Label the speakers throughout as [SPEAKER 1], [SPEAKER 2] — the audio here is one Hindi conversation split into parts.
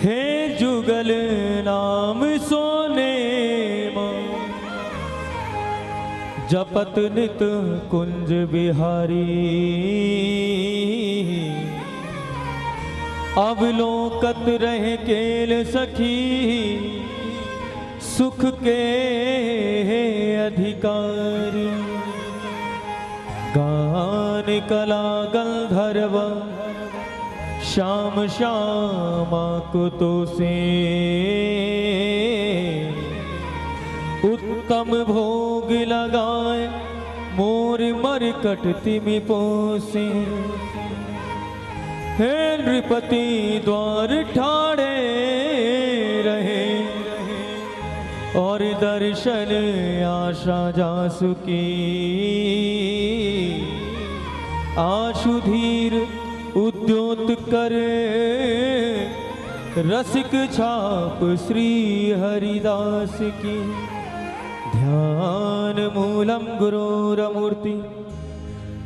[SPEAKER 1] हे जुगल नाम सोने जपत नित कुंज बिहारी। अवलोकत रहे केल सखी सुख के अधिकारी। गान कला गंधर्व श्याम श्यामा को तो से उत्तम भोग लगाए मोर मरकट तिमि पोसे। हे नृपति द्वार ठाड़े रहे और दर्शन आशा जासु की। आशुधीर उद्योत करे रसिक छाप श्री हरिदास की। ध्यान मूलम गुरोरमूर्ति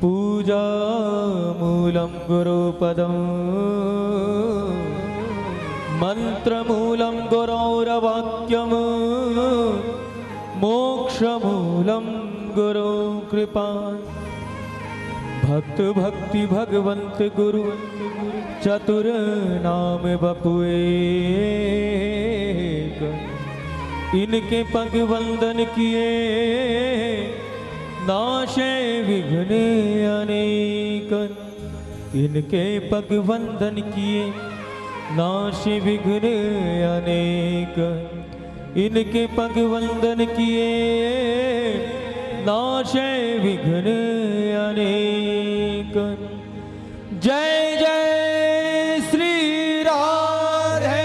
[SPEAKER 1] पूजा मूलम गुरुपदम। मंत्र मूलम गुरौरवाक्यम मोक्ष मूलम गुरु कृपा। भक्त भक्ति भगवंत गुरु चतुर नाम बपुए। इनके पग वंदन किए नाशे विघ्न अनेक। इनके पग वंदन किए नाशे विघ्न अनेक। इनके पग वंदन किए नाशे विघ्न अनेक। जय जय श्री राधे।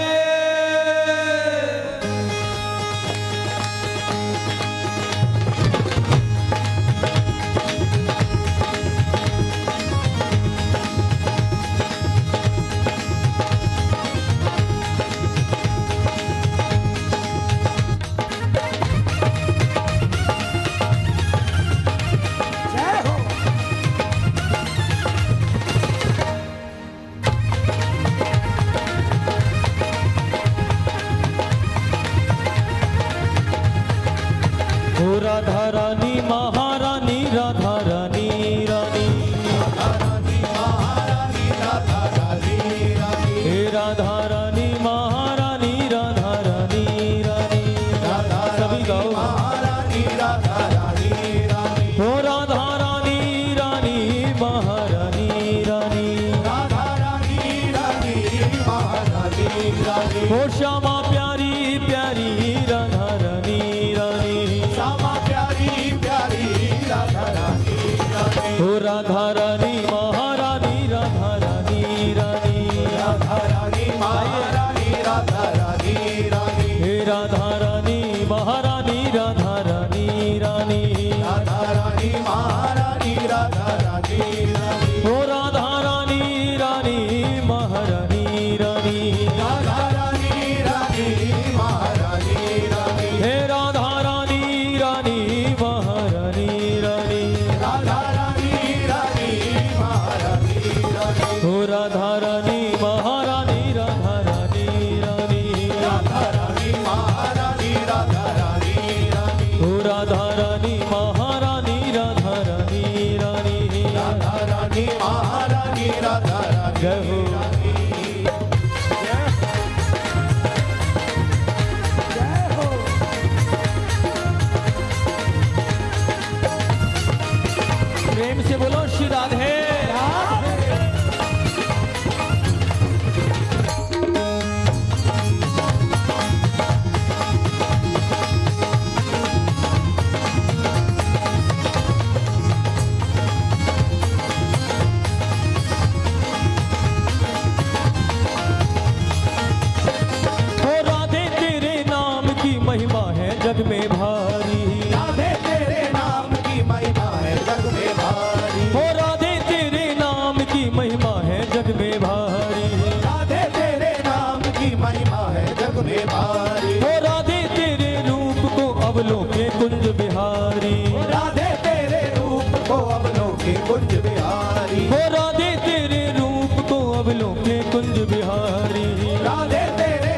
[SPEAKER 1] राधा रानी महारानी राधा रानी रानी। हे राधा रानी महारानी राधा रानी रानी। सभी गाओ। हो राधा रानी रानी महारानी रानी। हो श्यामा प्यारी प्यारी राधा रानी रानी। हो राधा रानी महारानी राधा रानी रानी। हे राधा रानी महारानी राधा रानी रानी। हो राधा रानी रानी महारानी रानी। हे राधा रानी रानी महारानी रानी। हो राधा रानी महारानी राधा रानी रानी। हो राधा रानी महारानी राधा रानी रानी। जय हो। प्रेम से बोलो श्री राधे। जग में भारी।
[SPEAKER 2] राधे तेरे नाम की महिमा है जग में भारी।
[SPEAKER 1] हो राधे तेरे नाम की महिमा है जग में भारी।
[SPEAKER 2] राधे तेरे नाम की महिमा है जग में भारी।
[SPEAKER 1] हो राधे तेरे रूप को अवलोके कुंज बिहारी।
[SPEAKER 2] राधे तेरे रूप को अवलोके कुंज बिहारी।
[SPEAKER 1] हो राधे तेरे रूप को अवलोके कुंज बिहारी।
[SPEAKER 2] राधे तेरे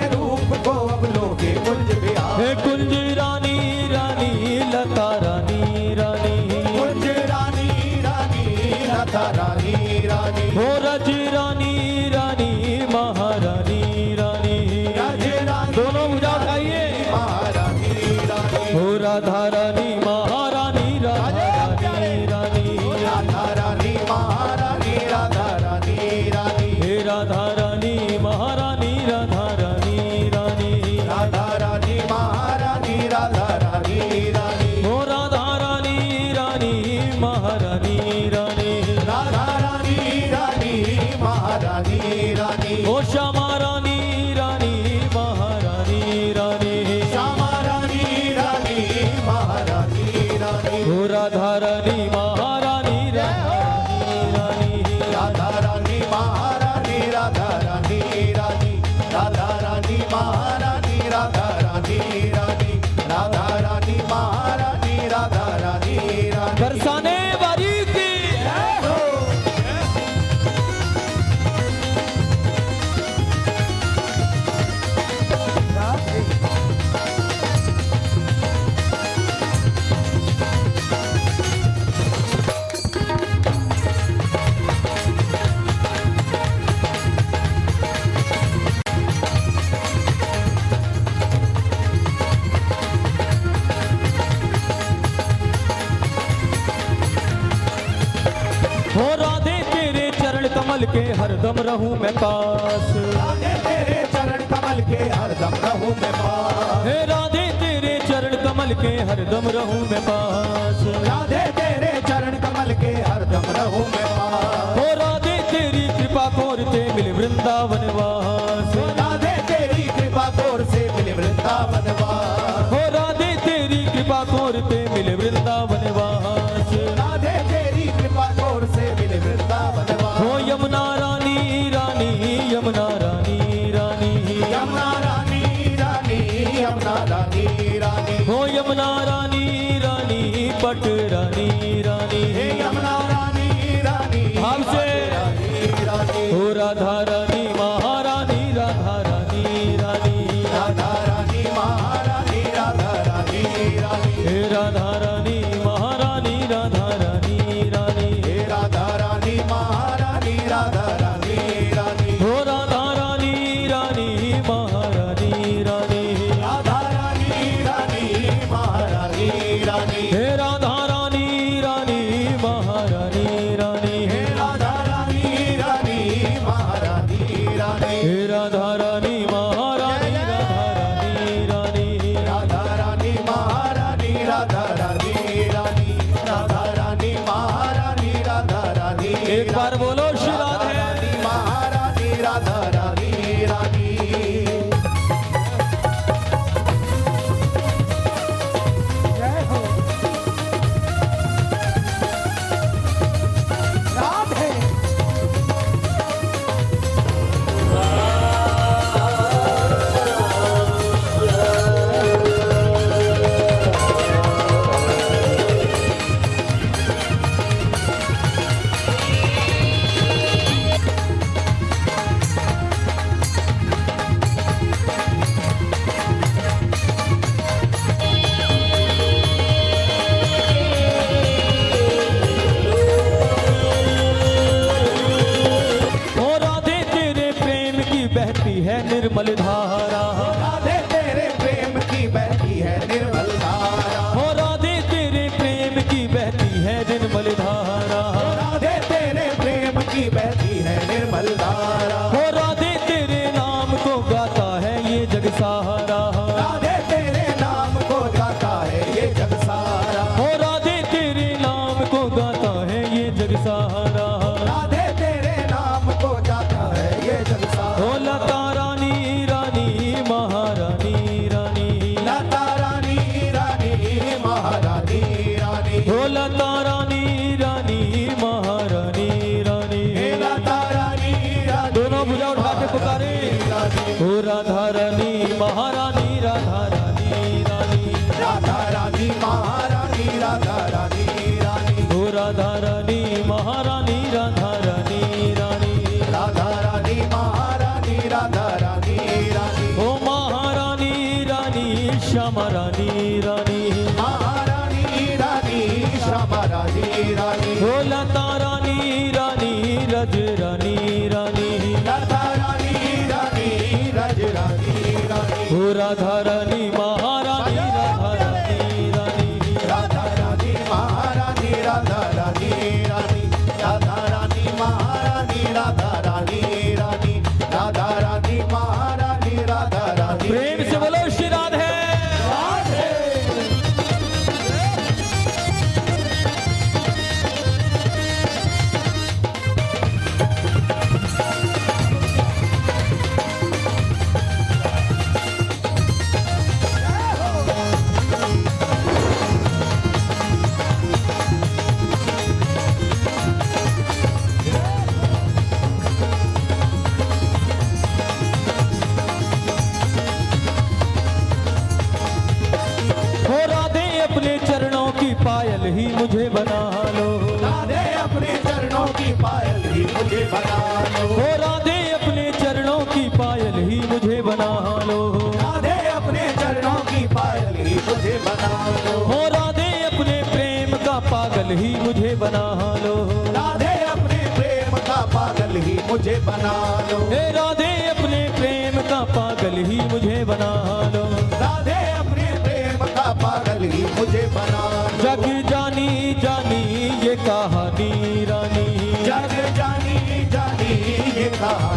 [SPEAKER 1] रहूं मैं पास।
[SPEAKER 2] राधे तेरे चरण कमल के हरदम रहूं मैं पास।
[SPEAKER 1] हे राधे तेरे चरण कमल के हरदम रहूं मैं पास।
[SPEAKER 2] राधे तेरे चरण कमल के हरदम रहूं मैं पास।
[SPEAKER 1] हो राधे तेरी कृपा कोरते मिले वृंदावन वास।
[SPEAKER 2] राधे तेरी कृपा कोर से मिले वृंदावन वास।
[SPEAKER 1] हो राधे तेरी कृपा कोरते मिले वृंदावन वास।
[SPEAKER 2] राधे तेरी कृपा कोर से मिले वृंदावन वास।
[SPEAKER 1] हो यमुना रानी रानी यमुना रानी रानी
[SPEAKER 2] यमुना रानी रानी यमुना रानी रानी।
[SPEAKER 1] हो यमुना रानी रानी पट रानी रानी।
[SPEAKER 2] हे यमुना रानी रानी
[SPEAKER 1] भाव से।
[SPEAKER 2] रानी रानी।
[SPEAKER 1] हो राधा रानी महारानी राधा रानी रानी।
[SPEAKER 2] राधा रानी महारानी राधा रानी रानी।
[SPEAKER 1] हे राधा रानी महारानी राधा रानी रानी।
[SPEAKER 2] हे राधा रानी महारानी राधा रानी रानी।
[SPEAKER 1] हो राधा रानी रानी महारानी रानी।
[SPEAKER 2] राधा रानी रानी महारानी रानी।
[SPEAKER 1] हे राधा रानी रानी महारानी रानी।
[SPEAKER 2] हे राधा रानी रानी महारानी रानी।
[SPEAKER 1] हे राधा रानी महारानी राधा रानी रानी।
[SPEAKER 2] राधा रानी महारानी राधा रानी रानी। राधा रानी महारानी राधा रानी।
[SPEAKER 1] एक बार बोलो श्री राधे।
[SPEAKER 2] रानी महारानी राधा रानी रानी। जय हो राधे।
[SPEAKER 1] हो राधे तेरे प्रेम की बहती है निर्मल धारा।
[SPEAKER 2] राधे तेरे प्रेम की बहती है निर्मल धारा।
[SPEAKER 1] हो राधे तेरे प्रेम की बहती है निर्मल धारा।
[SPEAKER 2] राधे तेरे प्रेम की बहती है निर्मल धारा।
[SPEAKER 1] हो राधे तेरे नाम को गाता है ये जग सारा।
[SPEAKER 2] राधे तेरे नाम को गाता है ये जग सारा।
[SPEAKER 1] हो राधे तेरे नाम को गाता है ये जग सारा।
[SPEAKER 2] राधे तेरे नाम को गाता है ये जग सारा।
[SPEAKER 1] हो लता रानी रानी महारानी रानी।
[SPEAKER 2] लता रानी रानी महारानी रानी।
[SPEAKER 1] हो लता रानी रानी महारानी रानी।
[SPEAKER 2] हे लता रानी रानी।
[SPEAKER 1] दोनों भुजा उठा के पुकारे। हो राधा रानी महारानी राधा रानी रानी।
[SPEAKER 2] राधा रानी महारानी राधा रानी रानी।
[SPEAKER 1] हो राधा रानी महारानी राधा रानी रानी।
[SPEAKER 2] राधा रानी महारानी राधा रानी रानी।
[SPEAKER 1] हो महारानी रानी श्यामा रानी रानी।
[SPEAKER 2] महारानी रानी श्यामा रानी रानी।
[SPEAKER 1] हो लता रानी रानी रज रानी रानी।
[SPEAKER 2] लता रानी रानी रज रानी रानी।
[SPEAKER 1] हो राधा रानी महारानी राधा रानी रानी।
[SPEAKER 2] राधा रानी महारानी राधा रानी रानी। राधा रानी महारानी राधा रानी रानी। राधा रानी महारानी राधा रानी।
[SPEAKER 1] प्रेम से बोलो श्री राधे। हो राधे अपने चरणों की पायल ही मुझे बना लो।
[SPEAKER 2] राधे अपने चरणों की पायल ही मुझे बना लो।
[SPEAKER 1] हो राधे अपने चरणों की पायल ही मुझे बना लो।
[SPEAKER 2] राधे अपने चरणों की पायल ही मुझे बना लो।
[SPEAKER 1] हो राधे अपने प्रेम का पागल ही मुझे बना लो।
[SPEAKER 2] राधे अपने प्रेम का पागल ही मुझे बना लो।
[SPEAKER 1] हे राधे अपने प्रेम का पागल ही मुझे बना लो।
[SPEAKER 2] राधे अपने प्रेम का पागल ही मुझे बना लो।
[SPEAKER 1] जग जानी जानी ये कहानी रानी।
[SPEAKER 2] जग जानी जानी ये कहा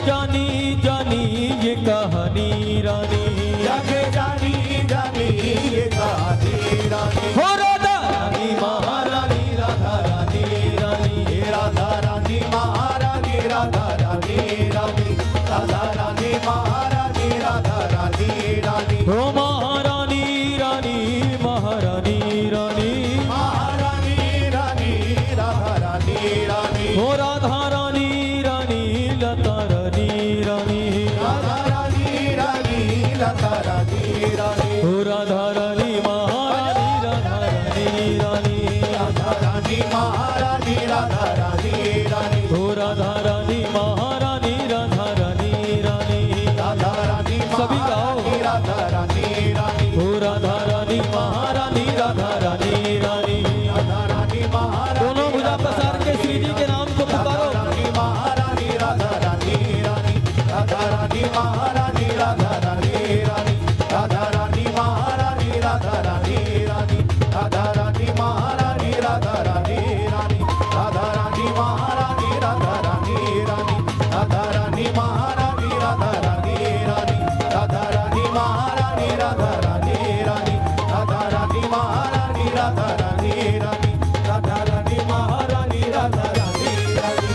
[SPEAKER 1] जानी जानी ये कहानी रानी,
[SPEAKER 2] जग जानी जानी ये कहानी रानी।
[SPEAKER 1] हो राधा रानी महारानी, राधा रानी रानी,
[SPEAKER 2] हे राधा रानी महारानी, राधा रानी रानी, राधा रानी महारानी, राधा रानी रानी।
[SPEAKER 1] हो महारानी रानी, महारानी रानी,
[SPEAKER 2] महारानी रानी, राधा रानी रानी।
[SPEAKER 1] हो राधा रानी रानी, लता रानी रानी,
[SPEAKER 2] राधा रानी रानी, लता रानी रानी।
[SPEAKER 1] हो राधा रानी महारानी, राधा रानी रानी,
[SPEAKER 2] राधा रानी महारानी, राधा रानी रानी।
[SPEAKER 1] हो राधा रानी महारानी, राधा रानी रानी,
[SPEAKER 2] राधा रानी
[SPEAKER 1] सभी गाओ।
[SPEAKER 2] महारानी, राधा रानी रानी।
[SPEAKER 1] हो राधा रानी महारानी, राधा रानी रानी।
[SPEAKER 2] राधा रानी महारानी,
[SPEAKER 1] दोनों भुजा पसार के श्री जी के नाम को
[SPEAKER 2] राधा
[SPEAKER 1] पुकारो।
[SPEAKER 2] रानी महारानी, राधा रानी रानी। राधा रानी महारानी, राधा रानी रानी। राधा रानी महारानी, राधा रानी रानी। राधा रानी महारानी, राधा रानी रानी। राधा रानी महारानी, राधा रानी रानी। राधा रानी महारानी, राधा रानी रानी। राधा रानी महारानी, राधा रानी रानी। राधा रानी महारानी, राधा रानी रानी। राधा रानी महारानी, राधा रानी रानी।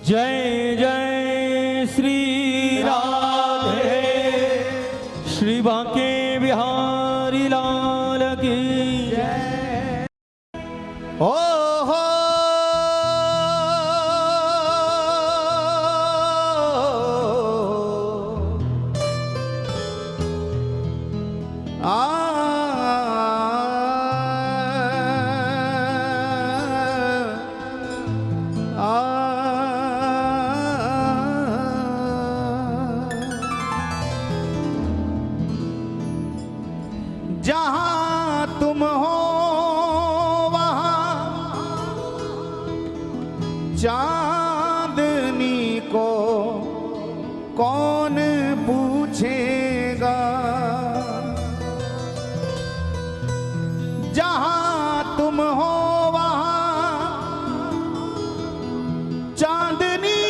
[SPEAKER 1] जय जय श्री राधे, श्री बांके बिहारी लाल की जय।
[SPEAKER 2] ओ हो जहां तुम हो वहां चांदनी को कौन पूछेगा। जहां तुम हो वहां चांदनी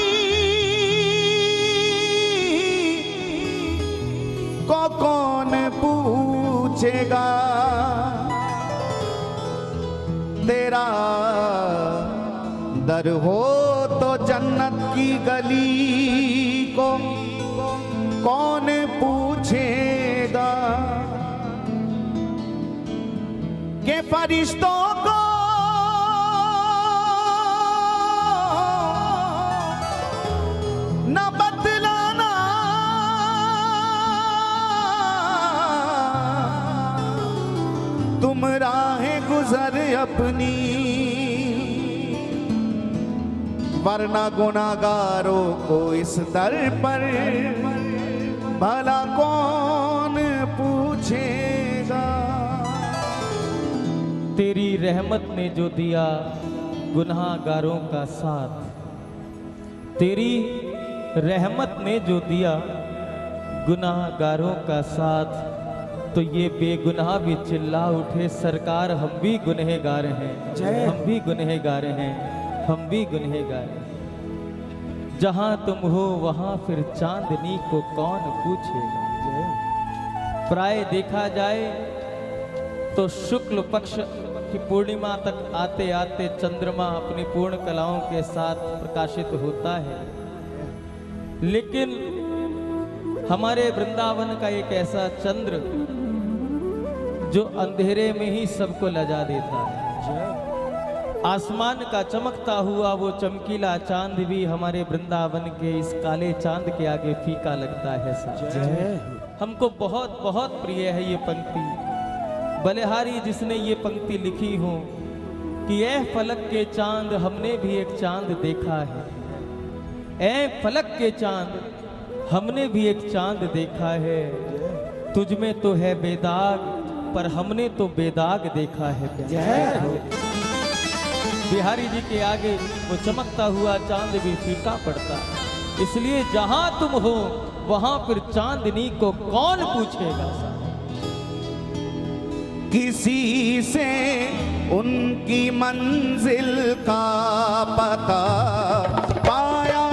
[SPEAKER 2] को कौन पूछेगा। तेरा दर हो तो जन्नत की गली को कौन पूछेगा। के फरिश्तों को न बतलाना तुम राहें गुजर अपनी, वरना गुनाहगारों को इस दर पर भला कौन पूछेगा।
[SPEAKER 1] तेरी रहमत ने जो दिया गुनाहगारों का साथ, तेरी रहमत ने जो दिया गुनाहगारों का साथ, तो ये बेगुनाह भी चिल्ला उठे सरकार हम भी गुनहगार हैं, हम भी गुनहगार हैं, हम भी गुनहगार हैं। जहां तुम हो वहां फिर चांदनी को कौन पूछेगा। प्राय देखा जाए तो शुक्ल पक्ष की पूर्णिमा तक आते आते चंद्रमा अपनी पूर्ण कलाओं के साथ प्रकाशित होता है, लेकिन हमारे वृंदावन का एक ऐसा चंद्र जो अंधेरे में ही सबको लजा देता है। आसमान का चमकता हुआ वो चमकीला चांद भी हमारे वृंदावन के इस काले चांद के आगे फीका लगता है साहब। हमको बहुत बहुत प्रिय है ये पंक्ति। बलिहारी जिसने ये पंक्ति लिखी हो कि ऐ फलक के चांद हमने भी एक चांद देखा है, ऐ फलक के चांद हमने भी एक चांद देखा है, तुझ में तो है बेदाग पर हमने तो बेदाग देखा है। बिहारी जी के आगे वो चमकता हुआ चांद भी फीका पड़ता है, इसलिए जहां तुम हो वहां फिर चांदनी को कौन पूछेगा।
[SPEAKER 2] किसी से उनकी मंजिल का पता पाया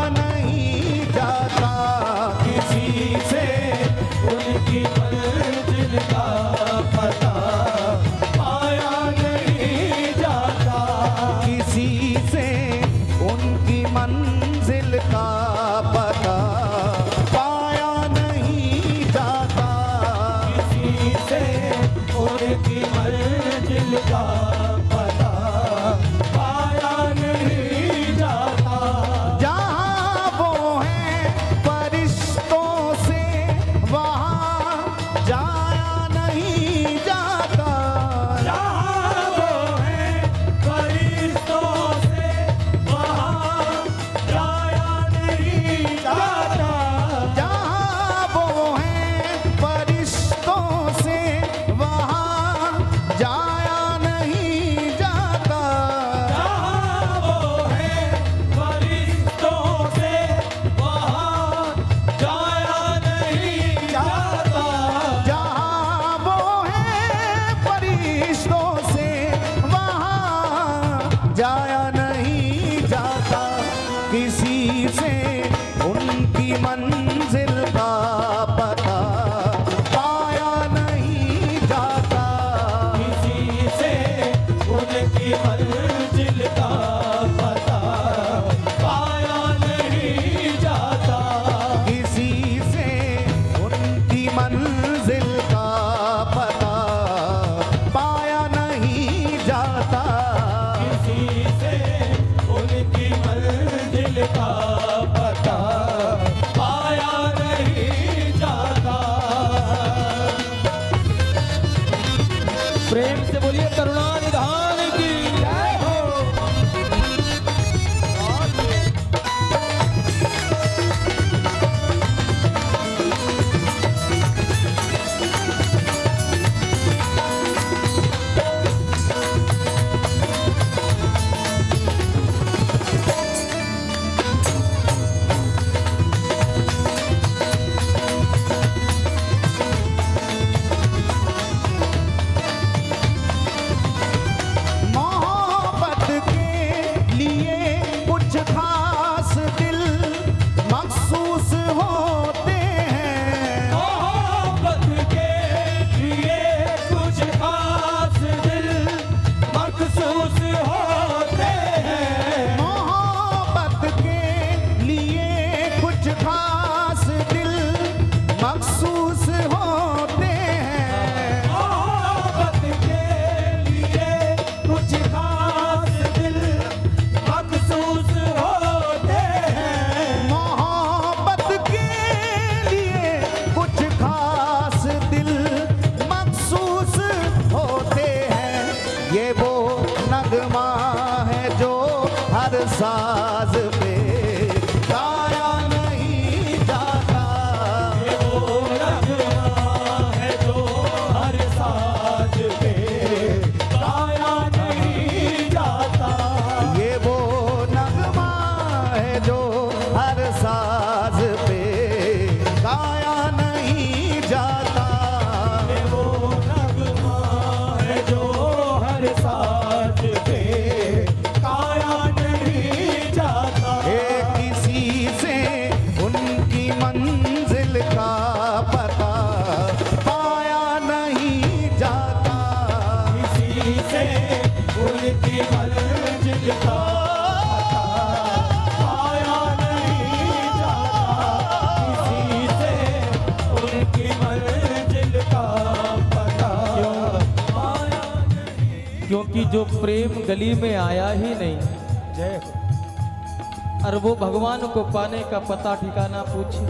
[SPEAKER 2] हर साज पे गाया नहीं जाता।
[SPEAKER 1] ये वो नगमा है जो हर साज पे गाया नहीं जाता।
[SPEAKER 2] किसी से उनकी मंजिल का पता पाया नहीं जाता।
[SPEAKER 1] किसी से उनकी मंजिल का पता पाया नहीं जाता। किसी से उनकी मंजिल का पता पाया नहीं। क्योंकि जो प्रेम गली में आया ही नहीं, जय हो, और वो भगवान को पाने का पता ठिकाना पूछे।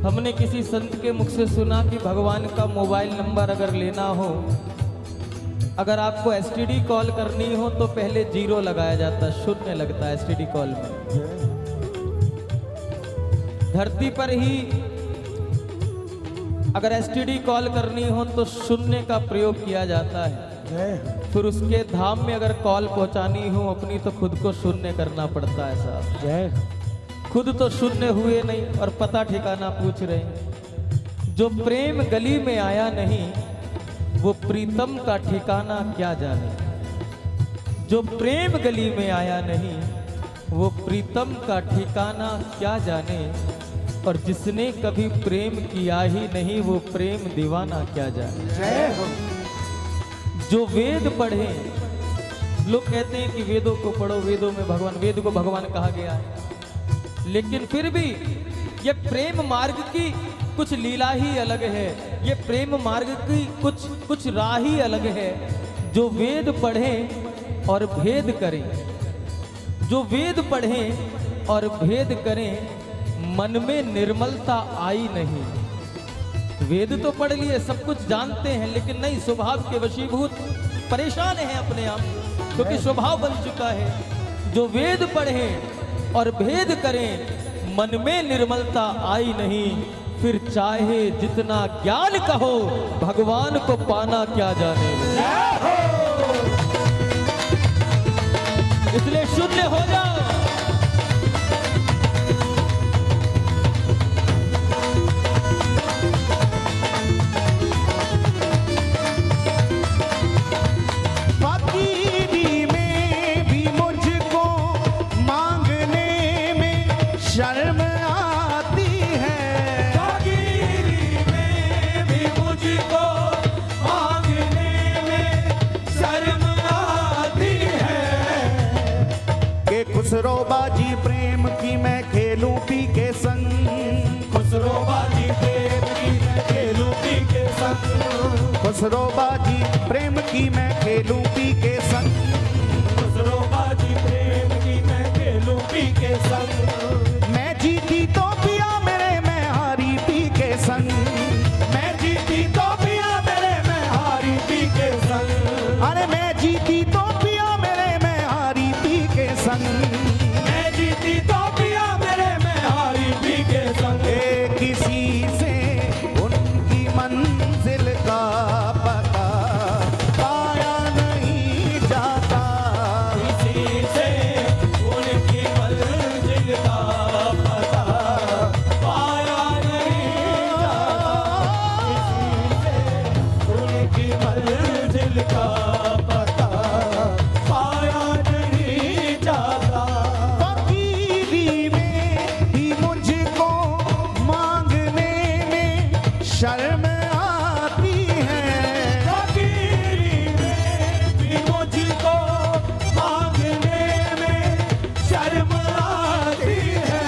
[SPEAKER 1] हमने किसी संत के मुख से सुना कि भगवान का मोबाइल नंबर अगर लेना हो, अगर आपको एसटीडी कॉल करनी हो तो पहले 0 लगाया जाता है, शून्य लगता है एसटीडी कॉल में। धरती पर ही अगर एसटीडी कॉल करनी हो तो शून्य का प्रयोग किया जाता है। फिर उसके धाम में अगर कॉल पहुंचानी हो अपनी तो खुद को शून्य करना पड़ता है साहब। खुद तो शून्य हुए नहीं और पता ठिकाना पूछ रहे हैं। जो प्रेम गली में आया नहीं वो प्रीतम का ठिकाना क्या जाने। जो प्रेम गली में आया नहीं वो प्रीतम का ठिकाना क्या जाने। और जिसने कभी प्रेम किया ही नहीं वो प्रेम दीवाना क्या जाने।
[SPEAKER 2] जय हो।
[SPEAKER 1] जो वेद पढ़े, लोग कहते हैं कि वेदों को पढ़ो, वेदों में भगवान, वेद को भगवान कहा गया है, लेकिन फिर भी ये प्रेम मार्ग की कुछ लीला ही अलग है। ये प्रेम मार्ग की कुछ राह ही अलग है। जो वेद पढ़ें और भेद करें, जो वेद पढ़ें और भेद करें, मन में निर्मलता आई नहीं। वेद तो पढ़ लिए, सब कुछ जानते हैं, लेकिन नहीं, स्वभाव के वशीभूत परेशान हैं अपने आप, क्योंकि स्वभाव बन चुका है। जो वेद पढ़ें और भेद करें, मन में निर्मलता आई नहीं। फिर चाहे जितना ज्ञान कहो, भगवान को पाना क्या जाने। इसलिए शून्य हो जाओ।
[SPEAKER 2] फकीरी में भी मुझको मांगने में शर्म आती है।
[SPEAKER 1] फकीरी में भी मुझको मांगने में शर्म आती है।
[SPEAKER 2] कि खुसरोबाजी प्रेम की मैं खेलूं पी के संग।
[SPEAKER 1] खुसरोबाजी प्रेम की मैं खेलूं पी के संग।
[SPEAKER 2] खुसरोबाजी प्रेम की मैं खेलूं पी के संग।
[SPEAKER 1] खुसरोबाजी प्रेम की मैं खेलूं पी के संग।
[SPEAKER 2] मैं जीती तो पिया मेरे, मैं हारी पी के संग।
[SPEAKER 1] मैं जीती तो पिया मेरे, मैं हारी पी के संग।
[SPEAKER 2] अरे मैं जीती तो पिया मेरे, मैं हारी पी के संग।
[SPEAKER 1] मैं जीती तो पिया मेरे, मैं हारी पी के संग।
[SPEAKER 2] किसी से उनकी मंजिल का पता पाया नहीं जाता।
[SPEAKER 1] किसी से उनकी मंजिल का पता पाया नहीं जाता। किसी से उनकी मंजिल का पता पाया नहीं जाता।
[SPEAKER 2] फकीरी में भी मुझको मांगने में शर्म आती है।
[SPEAKER 1] फकीरी में भी मुझको मांगने में शर्म आती है।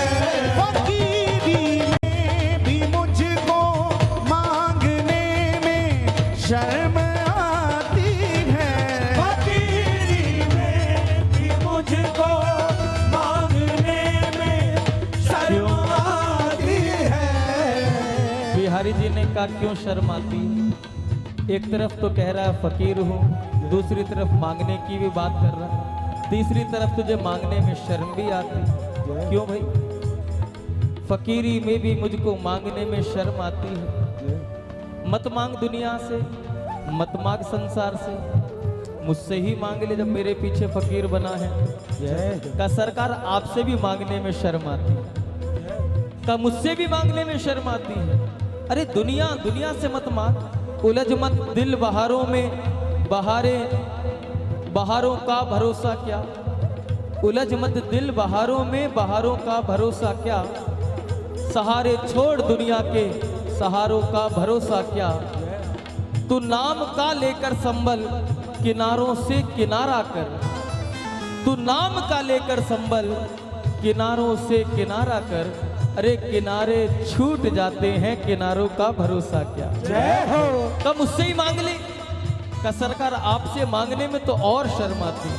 [SPEAKER 2] फकीरी में भी मुझको मांगने में शर्म आती है।
[SPEAKER 1] फकीरी में भी मुझको मांगने में शर्म आती है। बिहारी जी ने कहा क्यों शर्म आती है? एक तरफ तो कह रहा है फकीर हूँ, दूसरी तरफ मांगने की भी बात कर रहा है, तीसरी तरफ तुझे मांगने में शर्म भी आती। क्यों भाई? फकीरी में भी मुझको मांगने में शर्म आती है। मत मांग दुनिया से, मत मांग संसार से, मुझसे ही मांग ले जब मेरे पीछे फकीर बना है। का सरकार आपसे भी मांगने में शर्म आती है, का मुझसे भी मांगने में शर्म आती है। अरे दुनिया दुनिया से मत मांग, उलझ मत दिल बहारों में, बहारों का भरोसा क्या, उलझ मत दिल बहारों में, बहारों का भरोसा क्या, सहारे छोड़ दुनिया के, सहारों का भरोसा क्या। तू नाम का लेकर संभल, किनारों से किनारा कर, तू नाम का लेकर संभल, किनारों से किनारा कर। अरे किनारे छूट जाते हैं, किनारों का भरोसा क्या।
[SPEAKER 2] जय हो।
[SPEAKER 1] कब मुझसे ही मांग ले, का सरकार आपसे मांगने में तो और शर्म आती,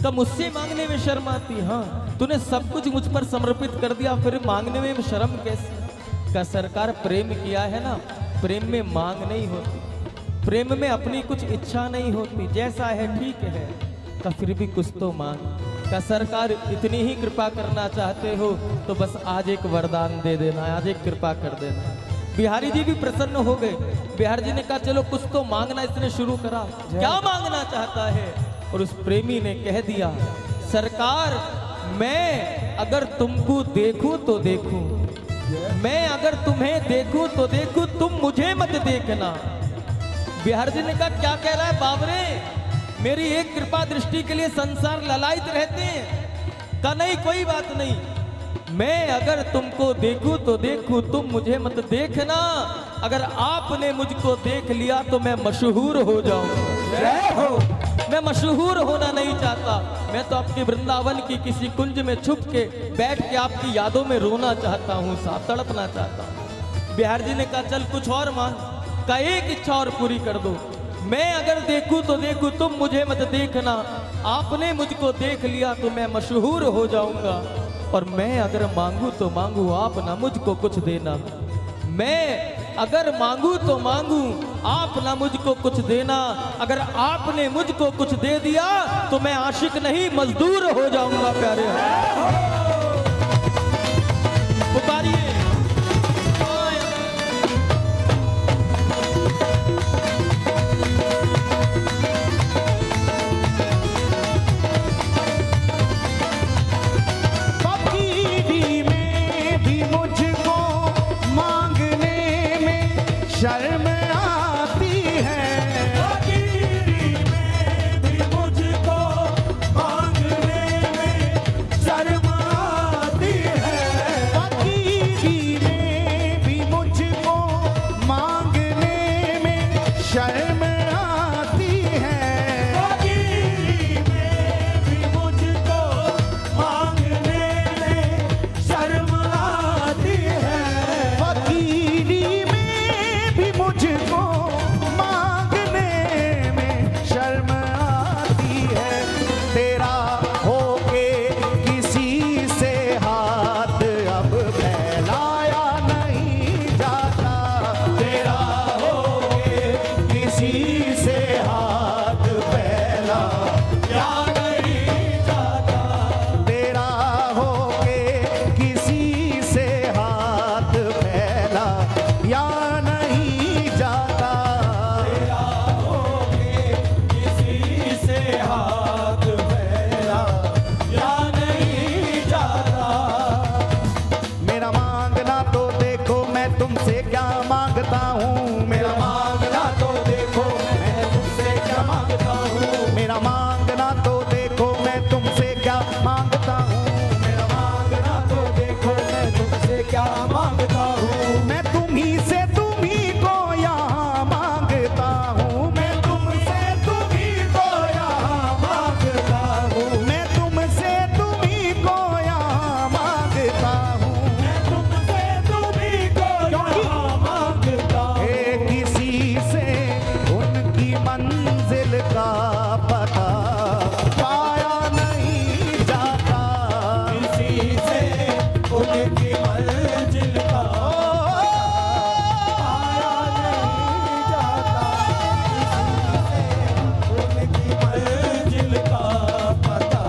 [SPEAKER 1] कब मुझसे मांगने में शर्म आती। हाँ, तूने सब कुछ मुझ पर समर्पित कर दिया, फिर मांगने में शर्म कैसे। का सरकार प्रेम किया है ना, प्रेम में मांग नहीं होती, प्रेम में अपनी कुछ इच्छा नहीं होती, जैसा है ठीक है, का फिर भी कुछ तो मांग। का सरकार इतनी ही कृपा करना चाहते हो तो बस आज एक वरदान दे देना, आज एक कृपा कर देना। बिहारी जी भी प्रसन्न हो गए। बिहारी जी ने कहा चलो कुछ तो मांगना, इसने शुरू करा, क्या मांगना चाहता है। और उस प्रेमी ने कह दिया, सरकार मैं अगर तुमको देखूं तो देखूं, मैं अगर तुम्हें देखूं तो देखूं, तुम मुझे मत देखना। बिहार जी ने कहा क्या कह रहा है बाबरे, मेरी एक कृपा दृष्टि के लिए संसार ललायत रहते हैं। का नहीं, कोई बात नहीं, मैं अगर तुमको देखूं तो देखूं, तुम मुझे मत देखना। अगर आपने मुझको देख लिया तो मैं मशहूर हो जाऊंगा।
[SPEAKER 2] जय हो।
[SPEAKER 1] मैं मशहूर होना नहीं चाहता, मैं तो आपके वृंदावन की किसी कुंज में छुप के बैठ के आपकी यादों में रोना चाहता हूँ, साथ तड़पना चाहता हूँ। बिहार जी ने कहा चल कुछ और मांग, का एक इच्छा और पूरी कर दो। मैं अगर देखूं तो देखूं, तुम मुझे मत देखना। आपने मुझको देख लिया तो मैं मशहूर हो जाऊंगा। और मैं अगर मांगू तो मांगू, आप ना मुझको कुछ देना। मैं अगर मांगू तो मांगू, आप ना मुझको कुछ देना। अगर आपने मुझको कुछ दे दिया तो मैं आशिक नहीं मजदूर हो जाऊंगा। प्यारे पुकारिए,
[SPEAKER 2] शर्म आती है,
[SPEAKER 3] फकीरी में भी मुझको मांगने में शर्म आती है,
[SPEAKER 2] फकीरी में भी मुझको मांगने में शर्म आती है,
[SPEAKER 3] फकीरी में भी मुझको मांगने में शर्म आती है,
[SPEAKER 2] फकीरी मुझको मांगने में शर्म आती है। तेरा होके किसी से हाथ अब फैलाया नहीं जाता, तेरा होके किसी से हाथ फैलाया नहीं जाता, तेरा होके किसी से हाथ फैला या तुमसे क्या मांगता हूँ, मेरा मांगना तो देखो मैं तुमसे क्या मांगता हूँ, मेरा मांगना तो देखो मैं तुमसे क्या मांगता हूँ, मेरा मांगना तो देखो मैं तुमसे क्या मांगता हूँ। मैं तुम्ही से तुम्ही को यहाँ मांगता हूँ, मैं तुमसे तुम्ही को यहाँ मांगता हूँ, मैं तुमसे तुम्ही को यहाँ मांगता हूँ,
[SPEAKER 3] मैं तुमसे तुम्ही को यहाँ मांगता हूँ।
[SPEAKER 2] किसी से उनकी मंजिल का पता पाया नहीं जाता,
[SPEAKER 3] किसी से उनकी मंजिल का पाया नहीं जाता, किसी से उनकी मंजिल का पता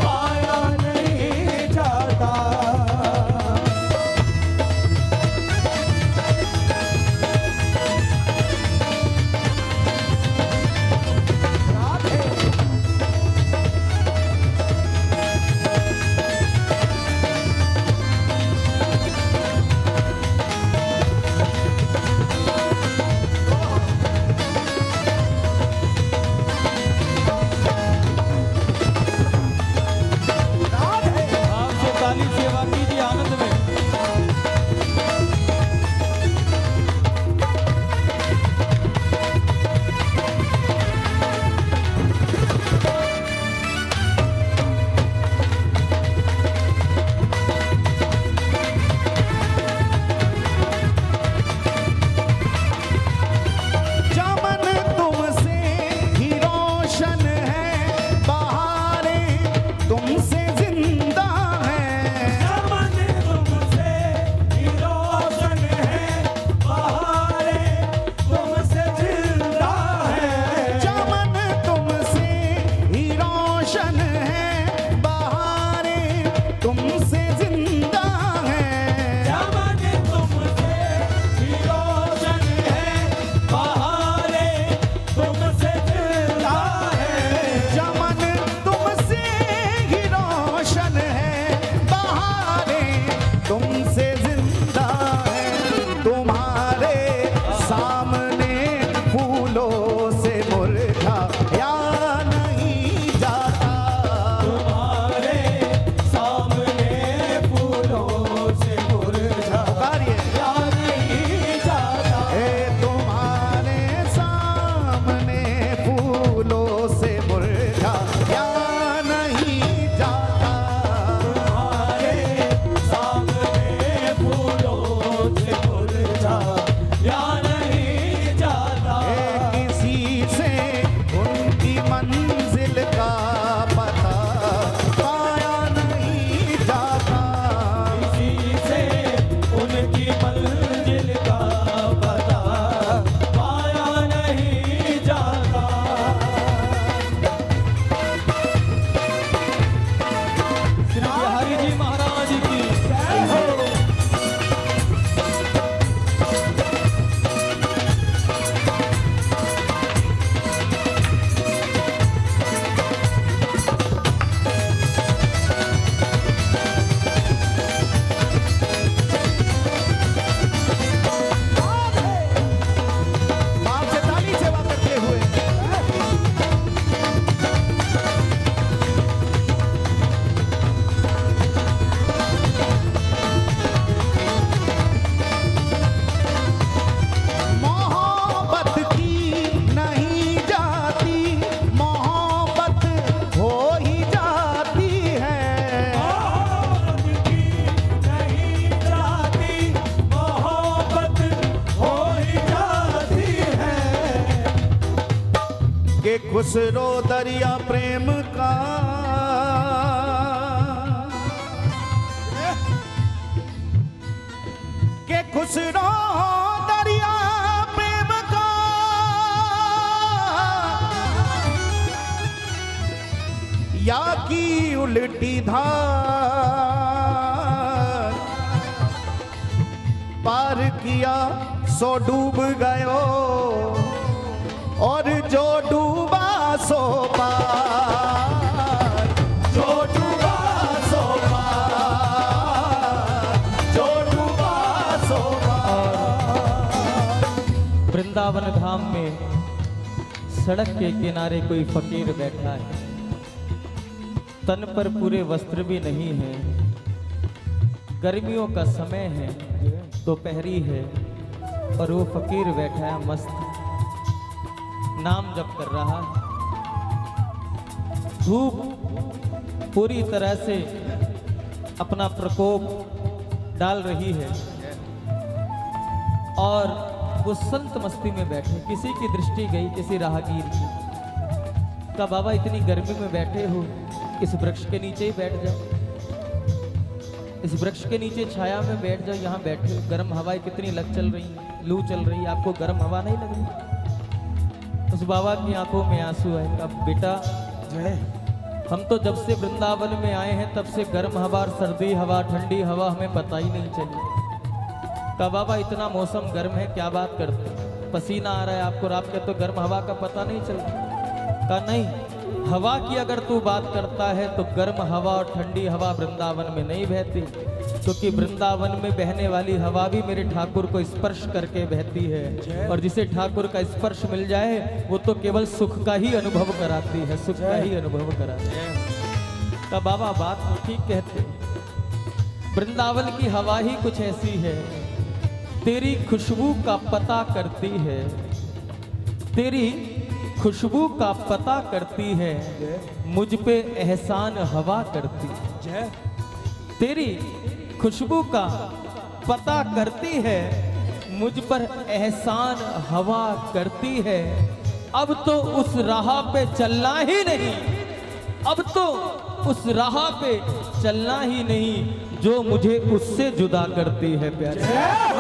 [SPEAKER 3] पाया नहीं जाता।
[SPEAKER 2] खुसरो दरिया प्रेम का, के खुसरो दरिया प्रेम का, या की उल्टी धार, पार किया सो डूब गयो, और जो डूबा सो पार, जो डूबा सो पार, जो डूबा सो पार।
[SPEAKER 1] वृंदावन धाम में सड़क के किनारे कोई फकीर बैठा है, तन पर पूरे वस्त्र भी नहीं है, गर्मियों का समय है, दोपहरी है, और वो फकीर बैठा है मस्त, नाम जप कर रहा है। धूप पूरी तरह से अपना प्रकोप डाल रही है, और वो संत मस्ती में बैठे। किसी की दृष्टि गई किसी राहगीर की, कहा बाबा इतनी गर्मी में बैठे हो, इस वृक्ष के नीचे ही बैठ जाओ, इस वृक्ष के नीचे छाया में बैठ जाओ, यहाँ बैठे हो, गर्म हवाएं कितनी चल रही है, लू चल रही है, आपको गर्म हवा नहीं लग रही? उस बाबा की आंखों में आंसू आए। अब बेटा हम तो जब से वृंदावन में आए हैं तब से गर्म हवा, सर्दी हवा, ठंडी हवा हमें पता ही नहीं चली। कहा बाबा इतना मौसम गर्म है, क्या बात करते, पसीना आ रहा है आपको, आपके तो गर्म हवा का पता नहीं चलता। कहा नहीं, हवा की अगर तू बात करता है तो गर्म हवा और ठंडी हवा वृंदावन में नहीं बहती, क्योंकि वृंदावन में बहने वाली हवा भी मेरे ठाकुर को स्पर्श करके बहती है, और जिसे ठाकुर का स्पर्श मिल जाए वो तो केवल सुख का ही अनुभव कराती है, सुख का ही अनुभव कराती है। तो बाबा बात तो ठीक कहते, वृंदावन की हवा ही कुछ ऐसी है, तेरी खुशबू का पता करती है, तेरी खुशबू का पता करती है, मुझ पे एहसान हवा करती है। तेरी खुशबू का पता करती है, मुझ पर एहसान हवा करती है। अब तो उस राह पे चलना ही नहीं, अब तो उस राह पे चलना ही नहीं जो मुझे उससे जुदा करती है प्यारे।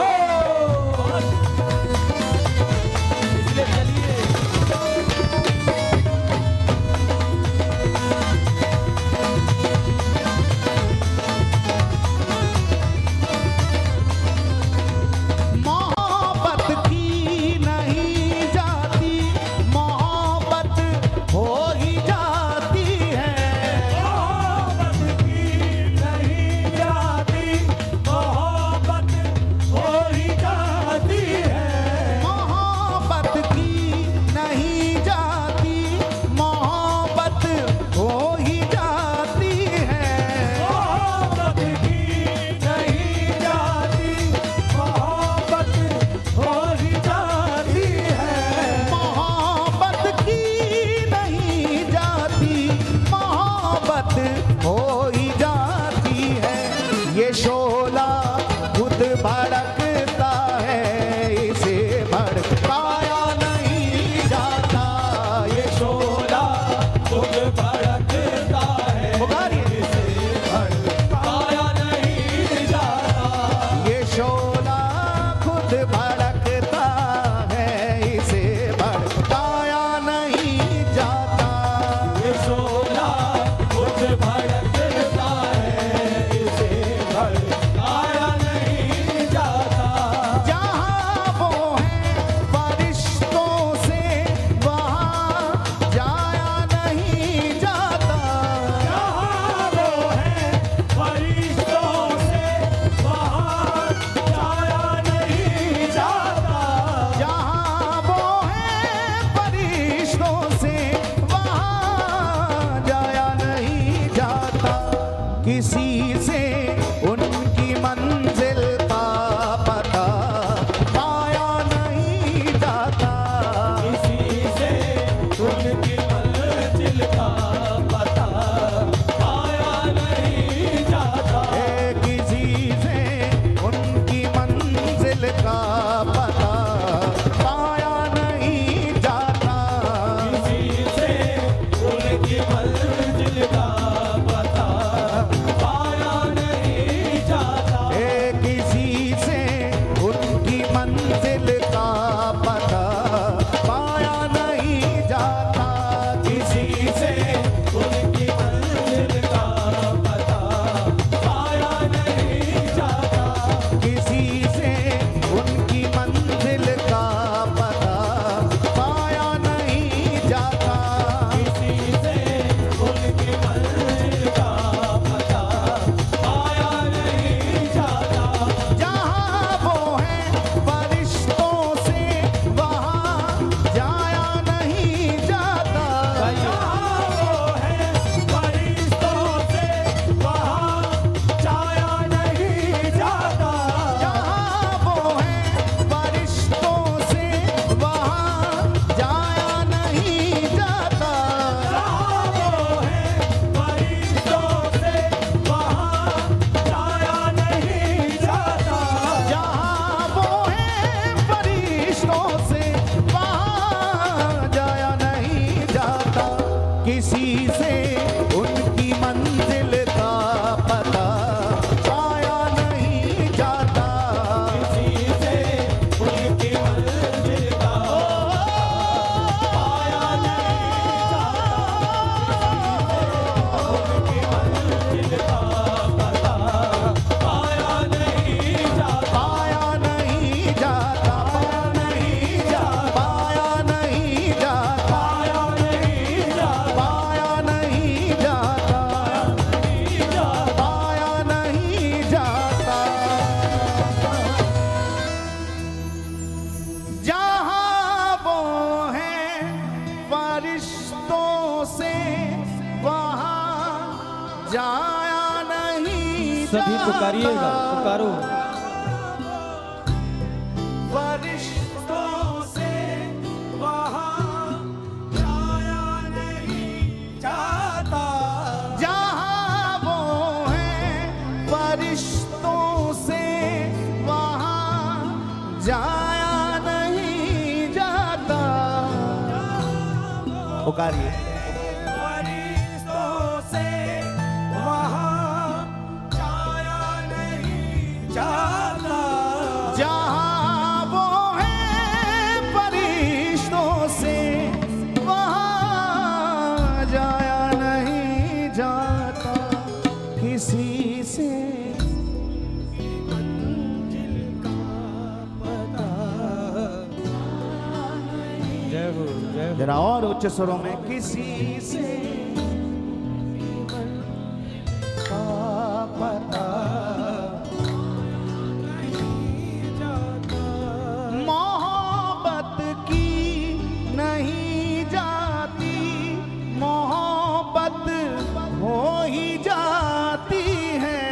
[SPEAKER 2] भड़कता है, इसे भड़काया नहीं जाता। ये शोला खुद भड़कता है, इसे भड़काया नहीं जाता। ये शोला खुद भड़कता है, इसे भड़काया नहीं जाता। ये शोला खुद भड़कता है, इसे भड़काया नहीं जाता।
[SPEAKER 1] पुकारिएगा, पुकारो।
[SPEAKER 3] फरिश्तों से वहाँ जाया नहीं जाता।
[SPEAKER 2] जहाँ वो है फरिश्तों से वहाँ जाया नहीं जाता। पुकारिए।
[SPEAKER 3] फरिश्तों से वहाँ जाया नहीं जाता।
[SPEAKER 2] जहाँ वो है फरिश्तों से वहाँ जाया नहीं जाता। किसी से
[SPEAKER 1] जय हो, जय हो।
[SPEAKER 2] जरा और उच्च स्वरों में, किसी से का पता मोहब्बत की नहीं जाती, मोहब्बत हो ही जाती है।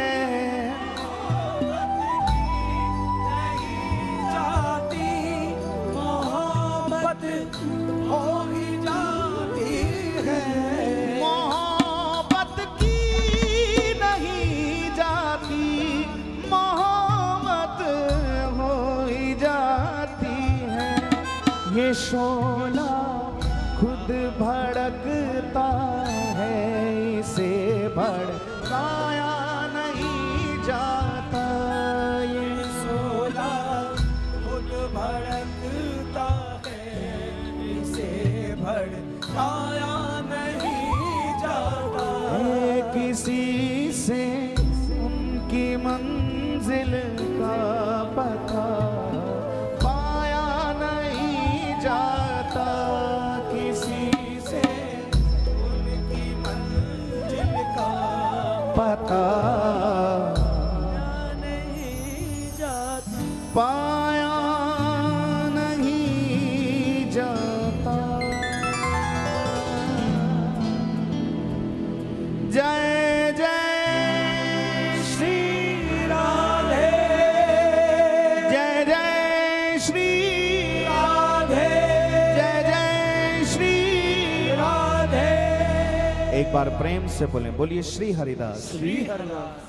[SPEAKER 3] जाती मोहब्बत हो ही जाती है।
[SPEAKER 2] मोहब्बत की नहीं जाती, मोहब्बत हो ही जाती है। ये शोला खुद भड़कता है, इसे भड़काया नहीं जाता। ये
[SPEAKER 3] शोला खुद भड़कता है, इसे भड़काया नहीं जाता।
[SPEAKER 2] किसी से उनकी मंजिल का पता पाया नहीं जाता। किसी से
[SPEAKER 3] उनकी मंजिल का
[SPEAKER 2] पता
[SPEAKER 3] नहीं जाता।
[SPEAKER 2] पाया नहीं जाता। जय जय श्री
[SPEAKER 3] राधे
[SPEAKER 2] जय जय श्री
[SPEAKER 3] राधे
[SPEAKER 2] जय जय श्री।
[SPEAKER 3] राधे।
[SPEAKER 2] एक बार प्रेम से बोलें, बोलिए श्री हरिदास।
[SPEAKER 3] श्री हरदास,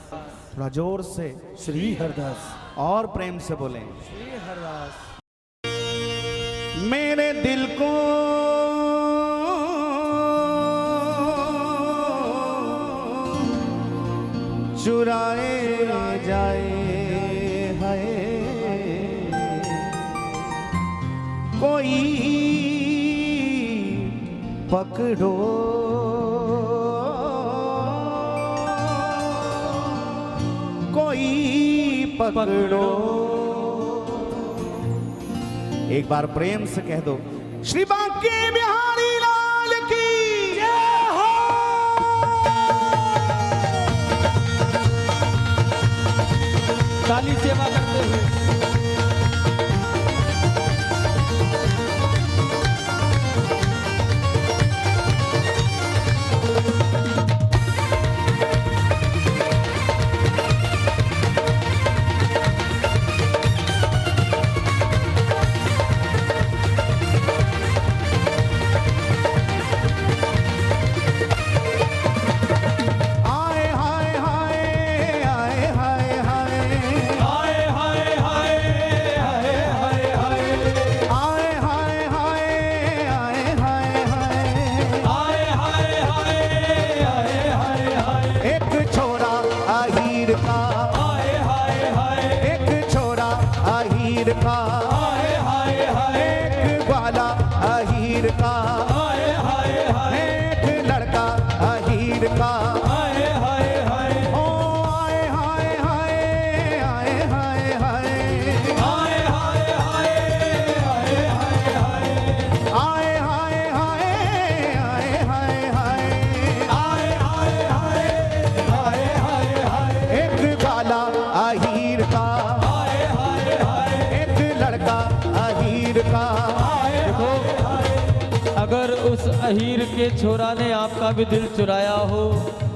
[SPEAKER 2] थोड़ा जोर से
[SPEAKER 3] श्री हरदास,
[SPEAKER 2] और प्रेम से बोलें।
[SPEAKER 3] श्री हरदास।
[SPEAKER 2] मेरे दिल को चुराए जाए है कोई, पकड़ो कोई पकड़ो। एक बार प्रेम से कह दो, श्री बांके बिहारी लाल की जय हो।
[SPEAKER 1] ताली सेवा करते हुए।
[SPEAKER 2] आए हाय हाय आए हाय हाय
[SPEAKER 3] हाय हाय हाय हाय हाय हाय
[SPEAKER 2] आए हाय हाय आए हाय हाय
[SPEAKER 3] हाय हाय हाय हाय हाय।
[SPEAKER 2] एक छोरा आहीर का,
[SPEAKER 3] हाय हाय हाय
[SPEAKER 2] एक छोरा आहीर का,
[SPEAKER 3] हाय हाय हाय
[SPEAKER 2] एक ग्वाला आहीर का,
[SPEAKER 3] हाय हाय हाय
[SPEAKER 2] एक लड़का आहीर का।
[SPEAKER 3] हाय हाय हाय
[SPEAKER 2] ओ आए हाय हाय आए हाय हाय
[SPEAKER 3] हाय हाय हाय हाय हाय
[SPEAKER 2] आए हाय हाय आए हाय हाय
[SPEAKER 3] हाय हाय हाय हाय हाय।
[SPEAKER 2] एक ग्वाला आहीर का,
[SPEAKER 3] हाय हाय हाय
[SPEAKER 2] एक लड़का आहीर का।
[SPEAKER 1] देखो, अगर उस अहीर के छोरा ने आपका भी दिल चुराया हो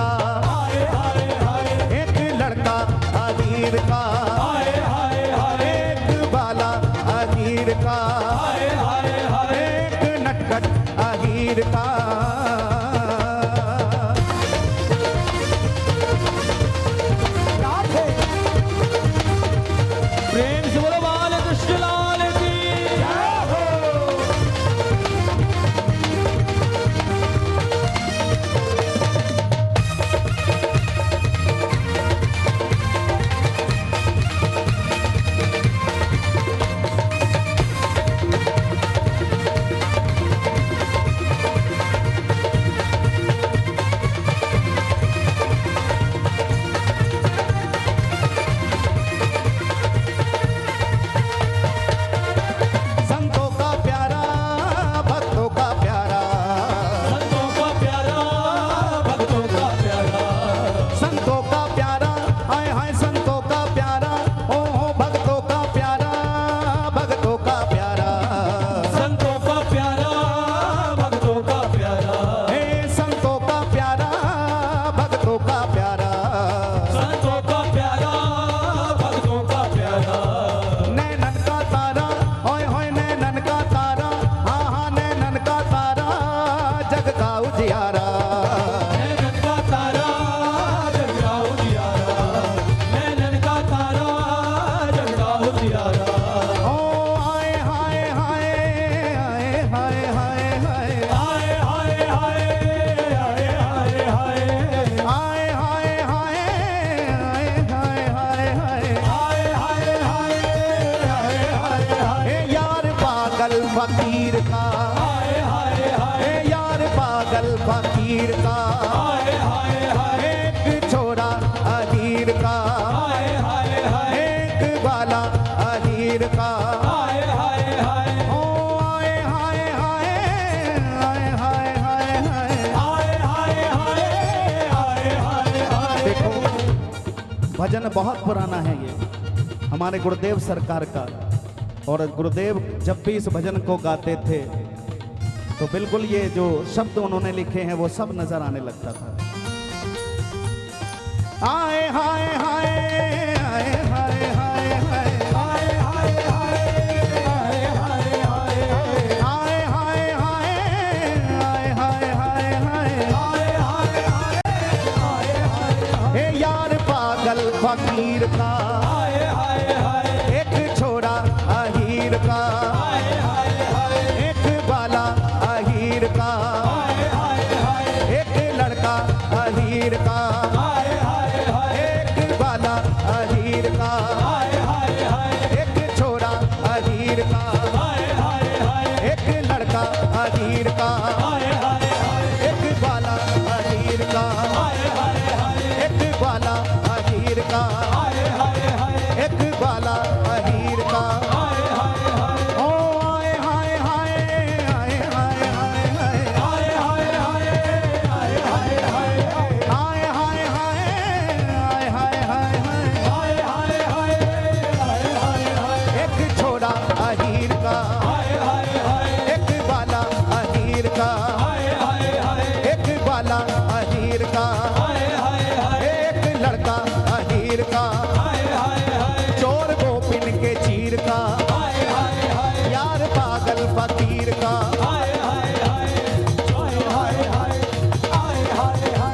[SPEAKER 2] का, एक लड़का अहीर का, एक बाला अहीर का, एक नटखट अहीर का।
[SPEAKER 1] प्रेम से बोलो बाल कृष्ण लाल की जय हो।
[SPEAKER 2] संतों का प्यारा, भक्तों का प्यारा,
[SPEAKER 3] संतों का प्यारा, भक्तों का प्यारा,
[SPEAKER 2] संतों का प्यारा, हाय हाय संतों का प्यारा, ओ भक्तों का प्यारा, भक्तों का प्यारा,
[SPEAKER 3] संतों का प्यारा, भक्तों का प्यारा,
[SPEAKER 2] हे संतों का प्यारा, भक्तों का प्यारा,
[SPEAKER 3] संतों का प्यारा, भक्तों का प्यारा,
[SPEAKER 2] नैनन का तारा, ओए होए नैनन का तारा, हाँ हाँ नैनन का तारा, जग का उजियारा।
[SPEAKER 3] नैनन का तारा, जगा उजियारा, नैनन का तारा, जगा उजियारा।
[SPEAKER 2] ओ हाय हाय हाय हाय हाय हाय हाय
[SPEAKER 3] हाय हाय हाय, हाय हाय हाय,
[SPEAKER 2] हाय हाय हाय हाय हाय हाय
[SPEAKER 3] हाय हाय हाय, हाय हाय हाय,
[SPEAKER 2] हे यार पागल फकीर का,
[SPEAKER 3] हाय हाय हाय,
[SPEAKER 2] हे यार पागल फकीर का,
[SPEAKER 3] हाय हाय हाय,
[SPEAKER 2] एक छोरा अहीर का,
[SPEAKER 3] हाय हाय हाय,
[SPEAKER 2] एक बाला अहीर का।
[SPEAKER 3] हाय हाय हाय,
[SPEAKER 2] ओ हाय हाय हाय हाय हाय हाय हाय।
[SPEAKER 3] हाय हाय हाय, हाय हाय हाय।
[SPEAKER 2] देखो भजन बहुत पुराना है ये, हमारे गुरुदेव सरकार का, और गुरुदेव जब भी इस भजन को गाते थे तो बिल्कुल ये जो शब्द उन्होंने लिखे हैं वो सब नजर आने लगता था। हाय हाय हाय हाय हाय हाय हाय
[SPEAKER 3] हाय हाय हाय, हाय हाय हाय,
[SPEAKER 2] हाय हाय हाय हाय हाय हाय
[SPEAKER 3] हाय हाय हाय, हाय हाय,
[SPEAKER 2] हे यार पागल फकीर का,
[SPEAKER 3] हाय हाय हाय,
[SPEAKER 2] एक छोरा अहीर का,
[SPEAKER 3] हाय हाय हाय,
[SPEAKER 2] एक बाला अहीर का,
[SPEAKER 3] हाय हाय हाय,
[SPEAKER 2] एक लड़का अहीर का,
[SPEAKER 3] हाय हाय हाय,
[SPEAKER 2] एक बाला अहीर का,
[SPEAKER 3] हाय हाय हाय,
[SPEAKER 2] एक छोरा अहीर का,
[SPEAKER 3] हाय हाय हाय,
[SPEAKER 2] एक लड़का अहीर का,
[SPEAKER 3] हाय हाय हाय,
[SPEAKER 2] एक बाला अहीर का,
[SPEAKER 3] हाय हाय हाय,
[SPEAKER 2] एक बाला अहीर का,
[SPEAKER 3] हाय हाय हाय,
[SPEAKER 2] एक बाला अहीर का।
[SPEAKER 3] हाय हाय हाय,
[SPEAKER 2] ओ हाय हाय हाय हाय हाय हाय हाय
[SPEAKER 3] हाय हाय हाय, हाय हाय हाय,
[SPEAKER 2] हाय हाय हाय हाय हाय हाय
[SPEAKER 3] हाय हाय हाय, हाय हाय हाय,
[SPEAKER 2] एक छोरा अहीर का,
[SPEAKER 3] हाय हाय हाय,
[SPEAKER 2] एक बाला अहीर का,
[SPEAKER 3] हाय हाय हाय,
[SPEAKER 2] एक बाला अहीर का,
[SPEAKER 3] हाय हाय हाय,
[SPEAKER 2] एक लड़का अहीर का,
[SPEAKER 3] हाय हाय हाय,
[SPEAKER 2] चोर गोपिन के चीर का,
[SPEAKER 3] हाय हाय हाय,
[SPEAKER 2] यार पागल फकीर का।
[SPEAKER 3] हाय हाय हाय, हाय हाय हाय, हाय हाय हाय,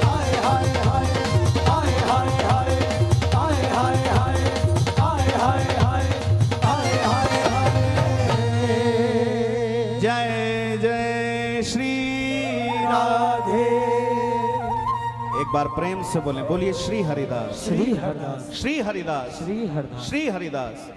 [SPEAKER 3] हाय हाय हाय, हाय हाय हाय, हाय हाय हाय, हाय हाय हाय, हाय हाय हाय।
[SPEAKER 2] जय जय श्री राधे। एक बार प्रेम से बोलें, बोलिए श्री हरिदास,
[SPEAKER 3] श्री हरदास,
[SPEAKER 2] श्री हरिदास,
[SPEAKER 3] श्री हरदास।
[SPEAKER 2] श्री हरिदास।